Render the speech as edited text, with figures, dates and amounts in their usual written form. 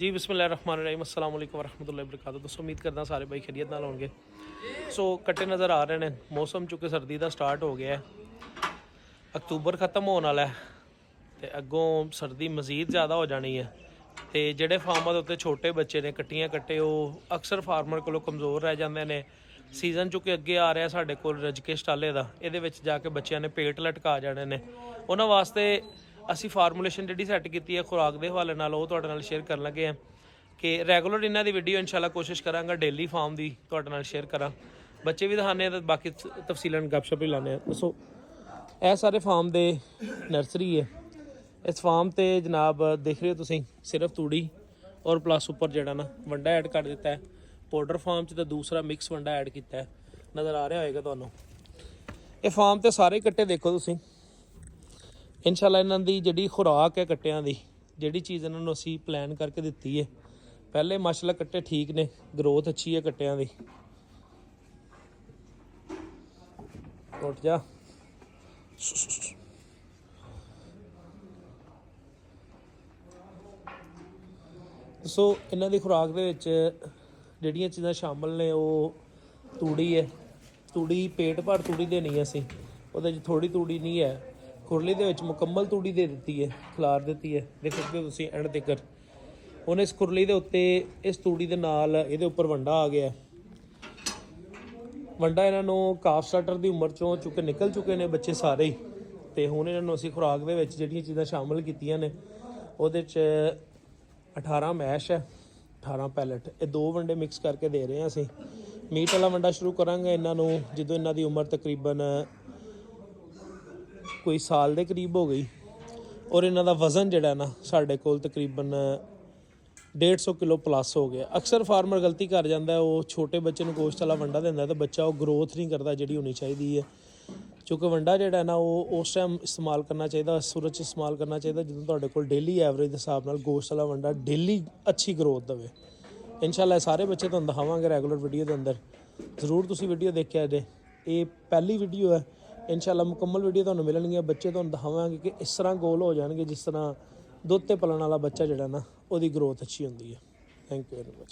जी बिस्मिल्लाहिर्रहमानिर्रहीम अस्सलाम वालेकुम वरहमतुल्लाहि वबरकातुहू। दोस्तों उम्मीद करदा सारे भाई खैरियत नाल होणगे। सो कट्टे नज़र आ रहे हैं। मौसम चूँकि सर्दी का स्टार्ट हो गया है, अक्तूबर खत्म होने वाला है तो अगों सर्दी मज़ीद ज़्यादा हो जानी है। तो जोड़े फार्मां दे उत्ते छोटे बच्चे ने कट्टियां कट्टे वो अक्सर फार्मर को कमज़ोर रह जाते हैं। सीजन चूँकि अगे आ रहा साढ़े को रजके स्टाले का, ये जाके बच्चों ने पेट लटका जाने ने। उन्होंने वास्ते असी फार्मूलेशन जी सैट की है खुराक के हवाले नाल वो तुहाडे नाल शेयर कर लगे हैं कि रैगूलर इन्हों की वीडियो इंशाल्लाह कोशिश करांगा डेली फार्म की तुहाडे नाल शेयर करा, बच्चे भी दिखाने तो बाकी तफसीलन गपशप भी लाने। दसो यह सारे फार्म दे नर्सरी है। इस फार्म ते जनाब देख रहे हो तुसीं सिर्फ तूड़ी और प्लस उपर जड़ा ना वंडा ऐड कर दिता है। पाउडर फार्म च तो दूसरा मिक्स वंडा ऐड किया है, नज़र आ रहा होएगा तुहानूं। ये फार्म ते सारे कट्टे देखो तुसीं इंशाल्लाह इन्हां दी जिहड़ी खुराक है कट्टियां दी, जिहड़ी चीज़ इन्हां नूं असीं प्लान करके दित्ती है, पहले माशाल्लाह कट्टे ठीक ने, ग्रोथ अच्छी है कट्टियां दी। उठ जा। सो इन्हां दी खुराक दे विच जिहड़ियां चीज़ां शामिल ने वो तूड़ी है। तूड़ी पेट भर तूड़ी देनी है असीं, उहदे च थोड़ी तूड़ी नहीं है। खुरली दे विच मुकम्मल तूड़ी दे दी है, खिलार दी है। देख सकते हो तुसीं एंड तक। हुण इस खुरली दे उत्ते इस तूड़ी दे नाल इहदे उपर वंडा आ गया। वंडा इन्हां नूं काफ स्टार्टर की उम्र चों चुके निकल चुके हैं बच्चे सारे ही। तो हुण इन्हां नूं असीं खुराक दे विच जिहड़ियां चीज़ां शामिल कीतियां ने उहदे च 18 मैश है, 18 पैलेट, ये 2 वंडे मिक्स करके दे रहे हैं असीं। मीट वाला वंडा शुरू करांगे इन्हां नूं जदों इन्हां दी उम्र तकरीबन कोई साल के करीब हो गई और इन्हां दा वज़न जिहड़ा ना साढ़े कोल तकरीबन 150 किलो प्लस हो गया। अक्सर फार्मर गलती कर जाता है, वो छोटे बच्चे को गोश्त वाला वंडा देंदा तो बच्चा वो ग्रोथ नहीं करता जिहड़ी होनी चाहिए है। क्योंकि वंडा जिहड़ा ना वो उस टाइम इस्तेमाल करना चाहिए, सूरज च इस्तेमाल करना चाहिए जो तुहाडे कोल डेली एवरेज के हिसाब नाल गोश्त वाला वंडा डेली अच्छी ग्रोथ देवे। इंशाल्लाह सारे बच्चे तुहानूं दिखावांगे रैगूलर वीडियो के अंदर, जरूर तुसीं वीडियो देखिया जे। ये पहली वीडियो है, इंशाल्लाह मुकम्मल वीडियो तुहानूं मिलणगीਆਂ। बच्चे तुहानूं दिखावांगे कि इस तरह गोल हो जाएंगे जिस तरह दुੱਧ ते पलन वाला बच्चा जिहड़ा ना ਉਹਦੀ ग्रोथ अच्छी होंदी है। Thank you very much.